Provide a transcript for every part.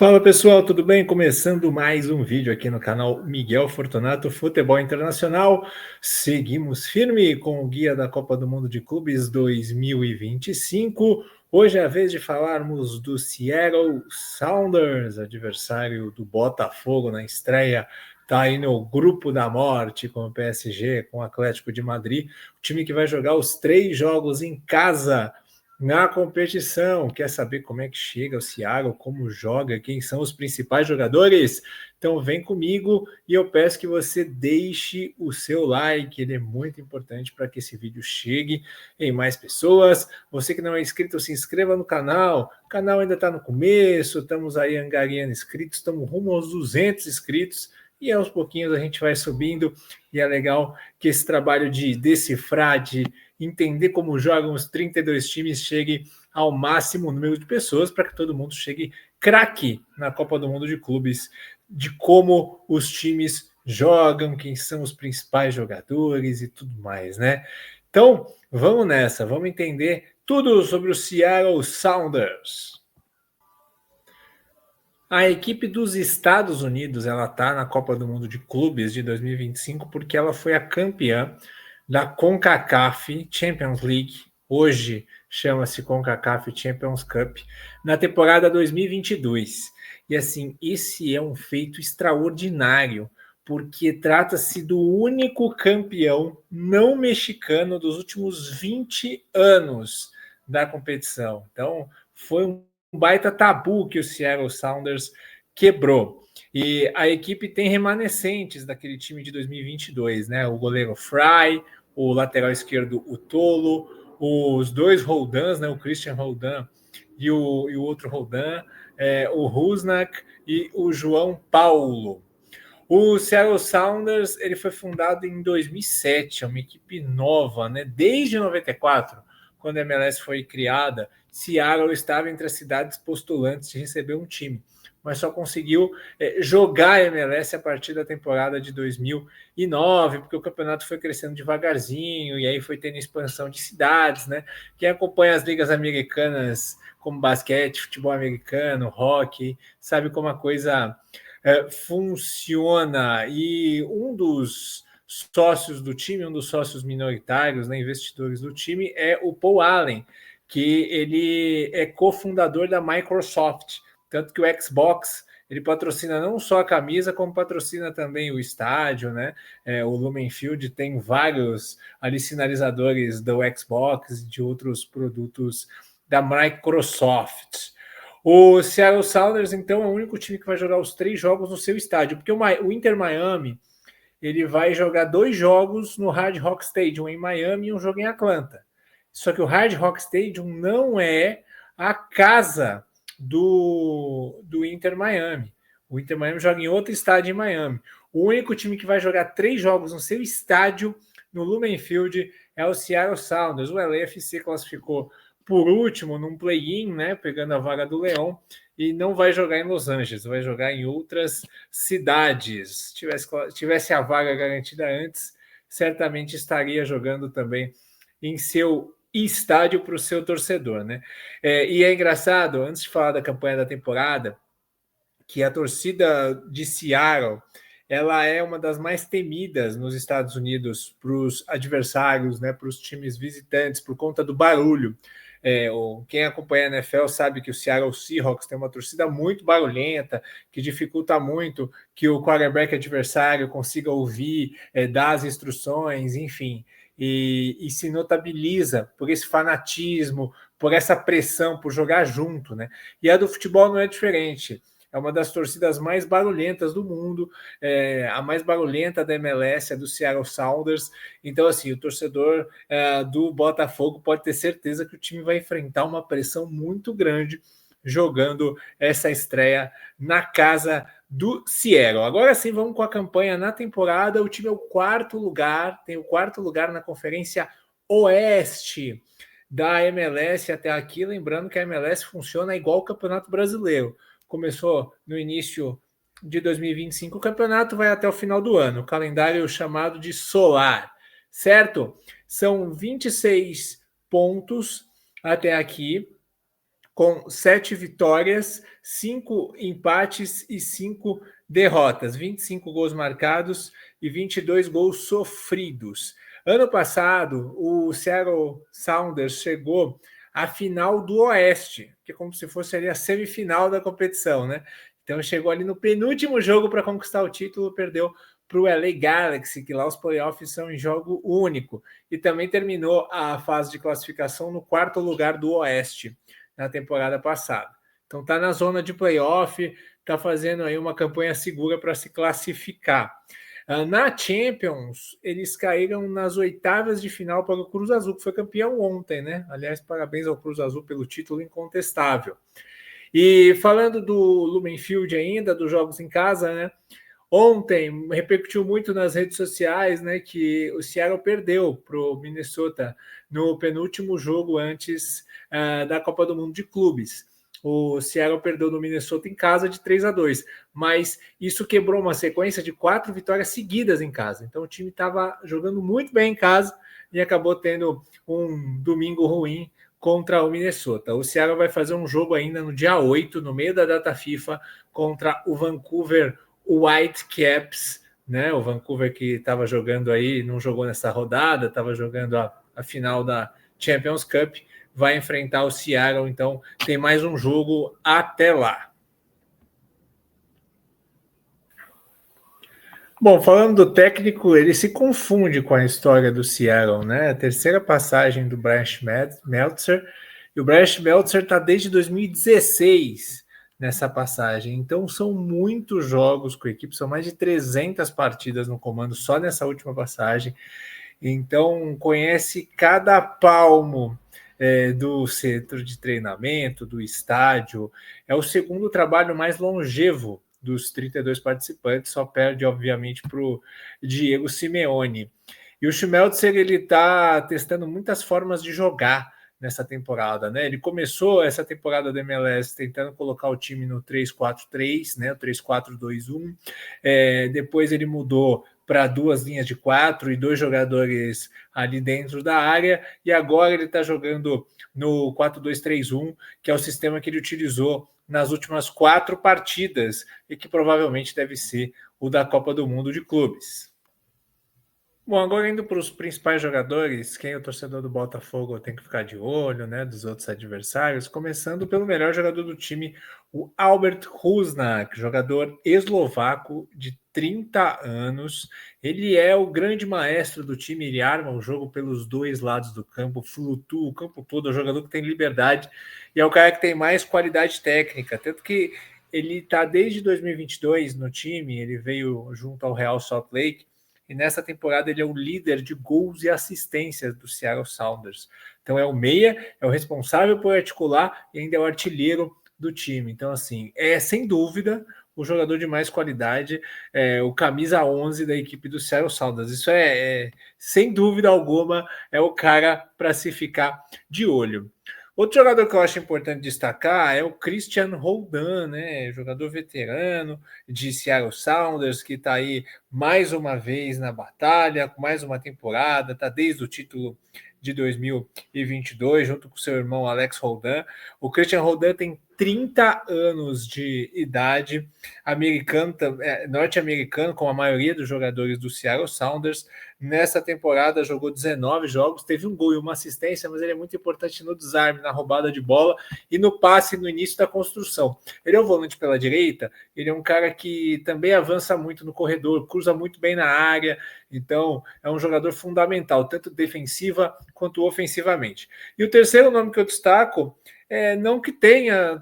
Fala pessoal, tudo bem? Começando mais um vídeo aqui no canal Miguel Fortunato Futebol Internacional. Seguimos firme com o guia da Copa do Mundo de Clubes 2025. Hoje é a vez de falarmos do Seattle Sounders, adversário do Botafogo na estreia. Está aí no grupo da morte com o PSG, com o Atlético de Madrid. O time que vai jogar os 3 jogos em casa na competição. Quer saber como é que chega o Seattle, como joga, quem são os principais jogadores? Então vem comigo e eu peço que você deixe o seu like, ele é muito importante para que esse vídeo chegue em mais pessoas. Você que não é inscrito, se inscreva no canal. O canal ainda está no começo, estamos aí angariando inscritos, estamos rumo aos 200 inscritos. E aos pouquinhos a gente vai subindo, e é legal que esse trabalho de decifrar, de entender como jogam os 32 times chegue ao máximo número de pessoas para que todo mundo chegue craque na Copa do Mundo de Clubes, de como os times jogam, quem são os principais jogadores e tudo mais, né? Então, vamos nessa, vamos entender tudo sobre o Seattle Sounders. A equipe dos Estados Unidos, ela está na Copa do Mundo de Clubes de 2025 porque ela foi a campeã da CONCACAF Champions League, hoje chama-se CONCACAF Champions Cup, na temporada 2022. E assim, esse é um feito extraordinário, porque trata-se do único campeão não mexicano dos últimos 20 anos da competição. Então, foi um baita tabu que o Seattle Sounders quebrou. E a equipe tem remanescentes daquele time de 2022, né? O goleiro Fry, o lateral esquerdo, o Tolo, os dois Roldans, né? O Christian Roldan e o outro Roldan, o Rusnak e o João Paulo. O Seattle Sounders ele foi fundado em 2007, é uma equipe nova, né? Desde 94, quando a MLS foi criada, Seattle estava entre as cidades postulantes de receber um time, mas só conseguiu jogar a MLS a partir da temporada de 2009, porque o campeonato foi crescendo devagarzinho e aí foi tendo expansão de cidades, né? Quem acompanha as ligas americanas como basquete, futebol americano, hockey, sabe como a coisa funciona. E um dos sócios do time, um dos sócios minoritários, né, investidores do time, é o Paul Allen, que ele é cofundador da Microsoft, tanto que o Xbox ele patrocina não só a camisa, como patrocina também o estádio, né? O Lumen Field tem vários ali sinalizadores do Xbox e de outros produtos da Microsoft. O Seattle Sounders, então, é o único time que vai jogar os 3 jogos no seu estádio, porque o Inter Miami ele vai jogar 2 jogos no Hard Rock Stadium em Miami e um jogo em Atlanta. Só que o Hard Rock Stadium não é a casa do Inter Miami. O Inter Miami joga em outro estádio em Miami. O único time que vai jogar 3 jogos no seu estádio, no Lumen Field, é o Seattle Sounders. O LAFC classificou por último num play-in, né, pegando a vaga do Leão, e não vai jogar em Los Angeles, vai jogar em outras cidades. Tivesse a vaga garantida antes, certamente estaria jogando também em seu estádio para o seu torcedor, né? E é engraçado, antes de falar da campanha da temporada, que a torcida de Seattle ela é uma das mais temidas nos Estados Unidos para os adversários, né, para os times visitantes, por conta do barulho. Quem acompanha a NFL sabe que o Seattle Seahawks tem uma torcida muito barulhenta, que dificulta muito que o quarterback adversário consiga ouvir, dar as instruções, enfim. E se notabiliza por esse fanatismo, por essa pressão, por jogar junto, né? E a do futebol não é diferente. É uma das torcidas mais barulhentas do mundo, a mais barulhenta da MLS, é do Seattle Sounders. Então, assim, o torcedor do Botafogo pode ter certeza que o time vai enfrentar uma pressão muito grande jogando essa estreia na casa do Seattle. Agora sim, vamos com a campanha na temporada. O time é o 4º lugar, tem o 4º lugar na Conferência Oeste da MLS até aqui. Lembrando que a MLS funciona igual o Campeonato Brasileiro. Começou no início de 2025, o campeonato vai até o final do ano, o calendário chamado de solar, certo? São 26 pontos até aqui, com 7 vitórias, 5 empates e 5 derrotas, 25 gols marcados e 22 gols sofridos. Ano passado, o Seattle Sounders chegou à final do Oeste, que é como se fosse ali a semifinal da competição, né? Então chegou ali no penúltimo jogo para conquistar o título, perdeu para o LA Galaxy, que lá os playoffs são em jogo único, e também terminou a fase de classificação no 4º lugar do Oeste na temporada passada. Então está na zona de playoff, está fazendo aí uma campanha segura para se classificar. Na Champions, eles caíram nas oitavas de final para o Cruz Azul, que foi campeão ontem, né? Aliás, parabéns ao Cruz Azul pelo título incontestável. E falando do Lumen Field ainda, dos jogos em casa, né? Ontem repercutiu muito nas redes sociais, né, que o Seattle perdeu para o Minnesota no penúltimo jogo antes da Copa do Mundo de Clubes. O Seattle perdeu no Minnesota em casa de 3-2, mas isso quebrou uma sequência de 4 vitórias seguidas em casa. Então o time estava jogando muito bem em casa e acabou tendo um domingo ruim contra o Minnesota. O Seattle vai fazer um jogo ainda no dia 8, no meio da data FIFA, contra o Vancouver Whitecaps, né? O Vancouver que estava jogando aí, não jogou nessa rodada, estava jogando a final da Champions Cup, vai enfrentar o Seattle, então tem mais um jogo até lá. Bom, falando do técnico, ele se confunde com a história do Seattle, né? A terceira passagem do Brian Schmetzer, e o Brian Schmetzer está desde 2016 nessa passagem. Então são muitos jogos com a equipe, são mais de 300 partidas no comando só nessa última passagem. Então conhece cada palmo do centro de treinamento, do estádio. É o segundo trabalho mais longevo dos 32 participantes, só perde, obviamente, para o Diego Simeone. E o Schmelzer, ele está testando muitas formas de jogar nessa temporada, né? Ele começou essa temporada da MLS tentando colocar o time no 3-4-3, né? O 3-4-2-1. Depois ele mudou para 2 linhas de 4 e 2 jogadores ali dentro da área, e agora ele está jogando no 4-2-3-1, que é o sistema que ele utilizou nas últimas 4 partidas e que provavelmente deve ser o da Copa do Mundo de Clubes. Bom, agora indo para os principais jogadores, quem o torcedor do Botafogo tem que ficar de olho, né, dos outros adversários, começando pelo melhor jogador do time, o Albert Husnak, jogador eslovaco de 30 anos. Ele é o grande maestro do time, ele arma o jogo pelos 2 lados do campo, flutua o campo todo, é um jogador que tem liberdade e é o cara que tem mais qualidade técnica, tanto que ele está desde 2022 no time, ele veio junto ao Real Salt Lake, e nessa temporada ele é o líder de gols e assistências do Seattle Sounders. Então é o meia, é o responsável por articular e ainda é o artilheiro do time. Então, assim, é sem dúvida o jogador de mais qualidade, o camisa 11 da equipe do Seattle Sounders. Isso sem dúvida alguma, é o cara para se ficar de olho. Outro jogador que eu acho importante destacar é o Christian Roldan, né? Jogador veterano de Seattle Sounders, que está aí mais uma vez na batalha, com mais uma temporada, está desde o título de 2022, junto com seu irmão Alex Roldan. O Christian Roldan tem 30 anos de idade, norte-americano, como a maioria dos jogadores do Seattle Sounders. Nessa temporada jogou 19 jogos, teve um gol e uma assistência, mas ele é muito importante no desarme, na roubada de bola e no passe no início da construção. Ele é um volante pela direita, ele é um cara que também avança muito no corredor, cruza muito bem na área, então é um jogador fundamental, tanto defensiva quanto ofensivamente. E o terceiro nome que eu destaco, não que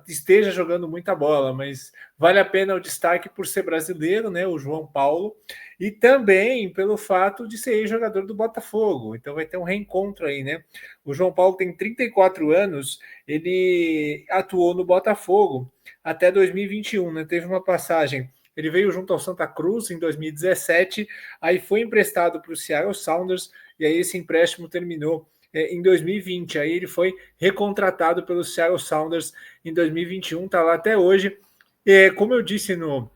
esteja jogando muita bola, mas vale a pena o destaque por ser brasileiro, né, o João Paulo, e também pelo fato de ser jogador do Botafogo. Então vai ter um reencontro aí, né? O João Paulo tem 34 anos, ele atuou no Botafogo até 2021, né? Teve uma passagem. Ele veio junto ao Santa Cruz em 2017, aí foi emprestado para o Seattle Sounders, e aí esse empréstimo terminou em 2020. Aí ele foi recontratado pelo Seattle Sounders em 2021, está lá até hoje. Como eu disse no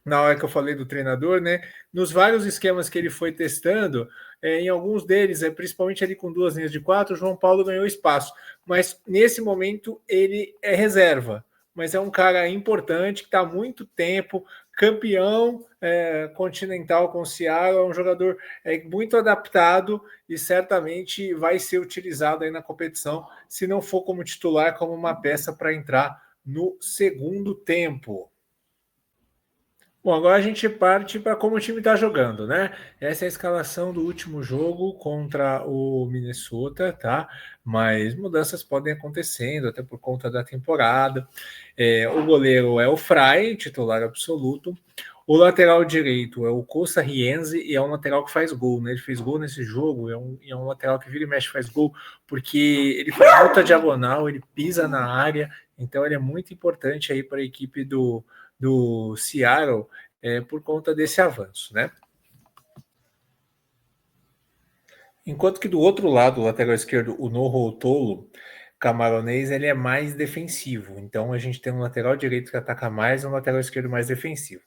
na hora que eu falei do treinador, né? Nos vários esquemas que ele foi testando, em alguns deles, principalmente ali com duas linhas de quatro, o João Paulo ganhou espaço. Mas nesse momento ele é reserva. Mas é um cara importante que está há muito tempo, campeão continental com o Seattle, é um jogador muito adaptado e certamente vai ser utilizado aí na competição, se não for como titular, como uma peça para entrar no segundo tempo. Bom, agora a gente parte para como o time está jogando, né? Essa é a escalação do último jogo contra o Minnesota, tá? Mas mudanças podem acontecendo, até por conta da temporada. O goleiro é o Frei, titular absoluto. O lateral direito é o Costa Rienzi e é um lateral que faz gol, né? Ele fez gol nesse jogo, é um lateral que vira e mexe faz gol, porque ele faz muita diagonal, ele pisa na área, então ele é muito importante aí para a equipe do Seattle por conta desse avanço, né? Enquanto que do outro lado, o lateral esquerdo, o Noho Tolo, camaronês, ele é mais defensivo. Então a gente tem um lateral direito que ataca mais e um lateral esquerdo mais defensivo.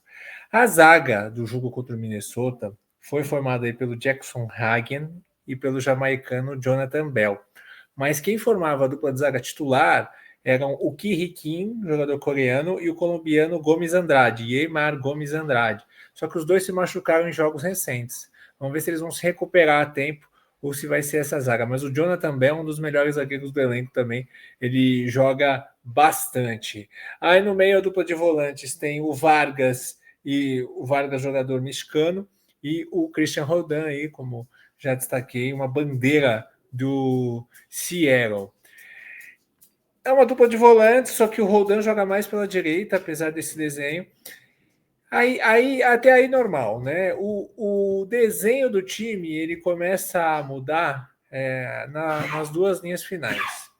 A zaga do jogo contra o Minnesota foi formada aí pelo Jackson Hagen e pelo jamaicano Jonathan Bell. Mas quem formava a dupla de zaga titular eram o Ki Kim, jogador coreano, e o colombiano Gomes Andrade, Yeimar Gomes Andrade. Só que os dois se machucaram em jogos recentes. Vamos ver se eles vão se recuperar a tempo ou se vai ser essa zaga. Mas o Jonathan Bell é um dos melhores zagueiros do elenco também. Ele joga bastante. Aí no meio a dupla de volantes tem o Vargas jogador mexicano, e o Christian Roldan aí, como já destaquei, uma bandeira do Seattle. É uma dupla de volantes, só que o Roldan joga mais pela direita, apesar desse desenho. Até aí normal, né? O desenho do time ele começa a mudar nas duas linhas finais.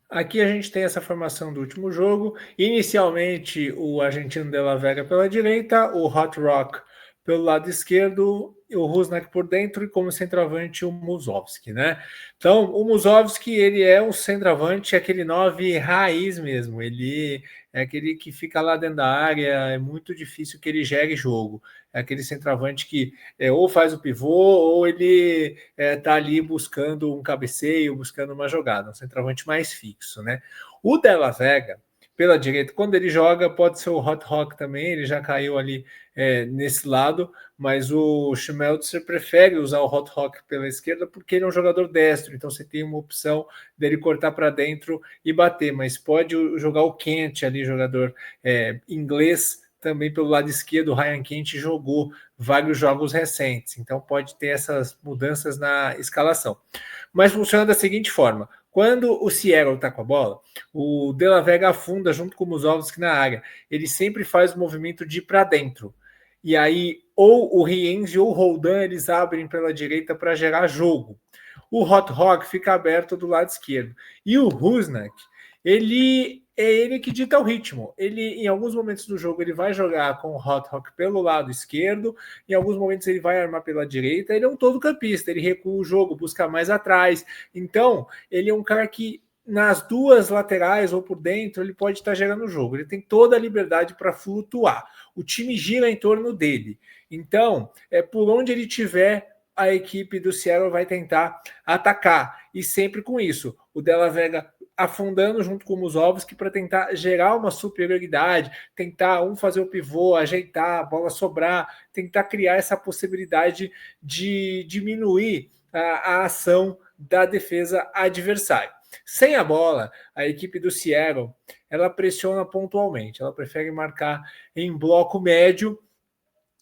Aqui a gente tem essa formação do último jogo. Inicialmente, o argentino de la Vega pela direita, o Hot Rock pelo lado esquerdo, o Rusnak por dentro e como centroavante o Musovski, né? Então, o Musovski, ele é um centroavante, aquele 9 raiz mesmo. Ele é aquele que fica lá dentro da área, é muito difícil que ele gere jogo. É aquele centroavante que ou faz o pivô ou ele está ali buscando um cabeceio, buscando uma jogada, um centroavante mais fixo, né? O Della Vega, pela direita, quando ele joga, pode ser o Hot Rock também, ele já caiu ali nesse lado, mas o Schmelzer prefere usar o Hot Rock pela esquerda porque ele é um jogador destro, então você tem uma opção dele cortar para dentro e bater, mas pode jogar o Kent ali, jogador inglês, também pelo lado esquerdo, o Ryan Kent jogou vários jogos recentes, então pode ter essas mudanças na escalação. Mas funciona da seguinte forma: quando o Seattle está com a bola, o De La Vega afunda junto com o Musovski na área. Ele sempre faz o movimento de ir para dentro. E aí, ou o Rienzi ou o Roldan, eles abrem pela direita para gerar jogo. O Hot Rock fica aberto do lado esquerdo. E o Rusnak, ele é ele que dita o ritmo. Ele, em alguns momentos do jogo, ele vai jogar com o Hot Rock pelo lado esquerdo, em alguns momentos ele vai armar pela direita. Ele é um todo campista, ele recua o jogo, busca mais atrás. Então, ele é um cara que nas duas laterais ou por dentro, ele pode estar gerando o jogo. Ele tem toda a liberdade para flutuar. O time gira em torno dele. Então, por onde ele tiver, a equipe do Seattle vai tentar atacar. E sempre com isso, o Della Vega afundando junto com o Musovski para tentar gerar uma superioridade, tentar fazer o pivô, ajeitar, a bola sobrar, tentar criar essa possibilidade de diminuir a ação da defesa adversária. Sem a bola, a equipe do Seattle, ela pressiona pontualmente, ela prefere marcar em bloco médio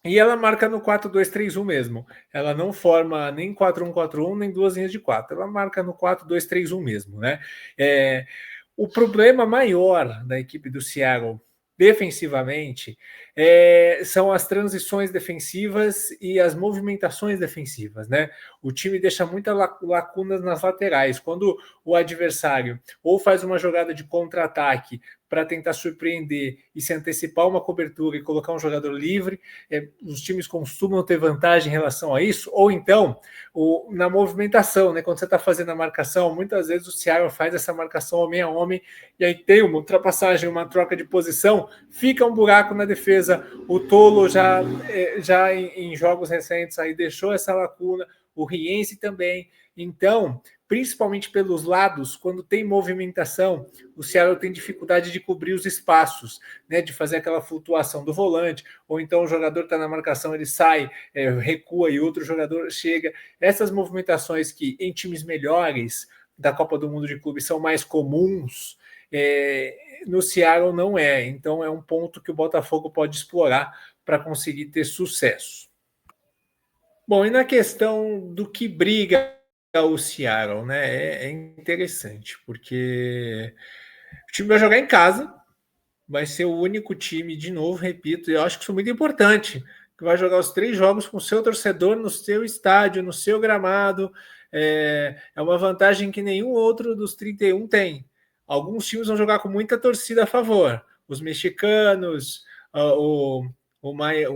e ela marca no 4-2-3-1 mesmo. Ela não forma nem 4-1-4-1, nem duas linhas de 4. Ela marca no 4-2-3-1 mesmo, né? O problema maior da equipe do Seattle defensivamente são as transições defensivas e as movimentações defensivas, né? O time deixa muitas lacunas nas laterais. Quando o adversário ou faz uma jogada de contra-ataque para tentar surpreender e se antecipar uma cobertura e colocar um jogador livre, os times costumam ter vantagem em relação a isso, ou então na movimentação, né? Quando você está fazendo a marcação, muitas vezes o Seattle faz essa marcação homem a homem, e aí tem uma ultrapassagem, uma troca de posição, fica um buraco na defesa. O Tolo já em jogos recentes aí deixou essa lacuna, o Riense também. Então, principalmente pelos lados, quando tem movimentação, o Seattle tem dificuldade de cobrir os espaços, né, de fazer aquela flutuação do volante, ou então o jogador está na marcação, ele sai, recua e outro jogador chega. Essas movimentações que em times melhores da Copa do Mundo de Clubes são mais comuns, no Seattle não é. Então é um ponto que o Botafogo pode explorar para conseguir ter sucesso. Bom, e na questão do que briga o Seattle, né? É interessante, porque o time vai jogar em casa, vai ser o único time, de novo, repito, e eu acho que isso é muito importante, que vai jogar os 3 jogos com o seu torcedor no seu estádio, no seu gramado. É uma vantagem que nenhum outro dos 31 tem. Alguns times vão jogar com muita torcida a favor. Os mexicanos, o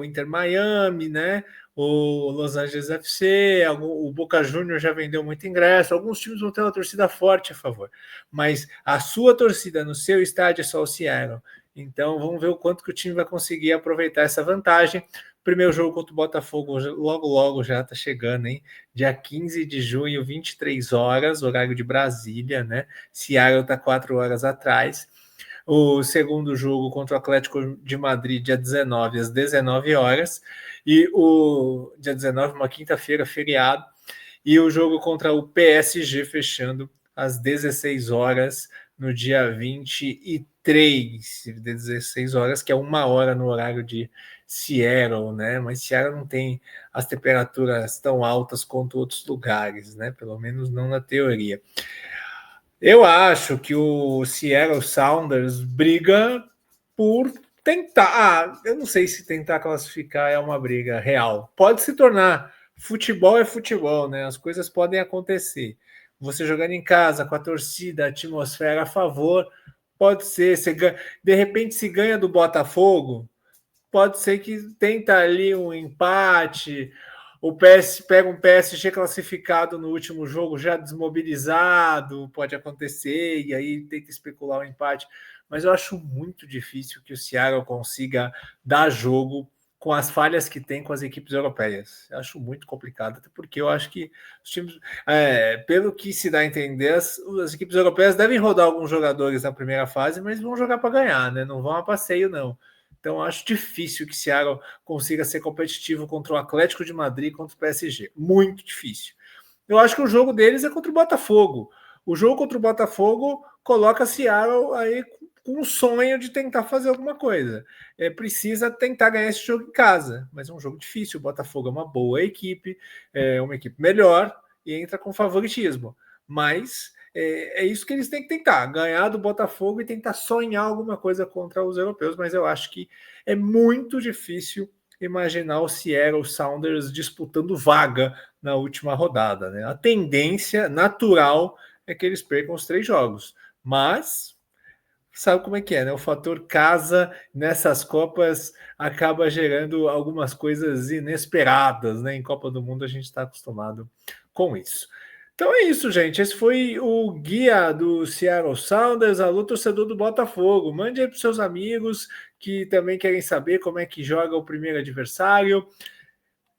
Inter Miami, né? O Los Angeles FC, o Boca Juniors já vendeu muito ingresso. Alguns times vão ter uma torcida forte a favor. Mas a sua torcida no seu estádio é só o Seattle. Então vamos ver o quanto que o time vai conseguir aproveitar essa vantagem. Primeiro jogo contra o Botafogo logo já está chegando, hein? Dia 15 de junho, 23 horas, horário de Brasília, né? Seattle está 4 horas atrás. O segundo jogo contra o Atlético de Madrid, dia 19, às 19 horas. E o dia 19, uma quinta-feira, feriado. E o jogo contra o PSG, fechando às 16 horas, no dia 23, 16 horas, que é 1 hora no horário de Seattle, né? Mas Seattle não tem as temperaturas tão altas quanto outros lugares, né? Pelo menos não na teoria. Eu acho que o Seattle Sounders briga por tentar. Eu não sei se tentar classificar é uma briga real. Pode se tornar. Futebol é futebol, né? As coisas podem acontecer. Você jogando em casa, com a torcida, a atmosfera a favor, pode ser. De repente, se ganha do Botafogo, pode ser que tenta ali um empate. O PS pega um PSG classificado no último jogo, já desmobilizado, pode acontecer, e aí tenta especular o empate. Mas eu acho muito difícil que o Seattle consiga dar jogo com as falhas que tem com as equipes europeias. Eu acho muito complicado, até porque eu acho que os times, pelo que se dá a entender, as equipes europeias devem rodar alguns jogadores na primeira fase, mas vão jogar para ganhar, né? Não vão a passeio, não. Então, acho difícil que Seattle consiga ser competitivo contra o Atlético de Madrid, contra o PSG. Muito difícil. Eu acho que o jogo deles é contra o Botafogo. O jogo contra o Botafogo coloca Seattle aí com um sonho de tentar fazer alguma coisa. Precisa tentar ganhar esse jogo em casa, mas é um jogo difícil. O Botafogo é uma boa equipe, é uma equipe melhor e entra com favoritismo. Mas é isso que eles têm que tentar, ganhar do Botafogo e tentar sonhar alguma coisa contra os europeus, mas eu acho que é muito difícil imaginar o Seattle Sounders disputando vaga na última rodada, né? A tendência natural é que eles percam os 3 jogos, mas sabe como é que é, né? O fator casa nessas Copas acaba gerando algumas coisas inesperadas, né? Em Copa do Mundo a gente está acostumado com isso. Então é isso, gente. Esse foi o guia do Seattle Sounders. Alô, torcedor do Botafogo. Mande aí para os seus amigos que também querem saber como é que joga o primeiro adversário.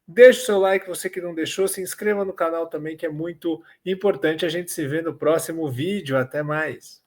Deixe o seu like, você que não deixou. Se inscreva no canal também, que é muito importante. A gente se vê no próximo vídeo. Até mais.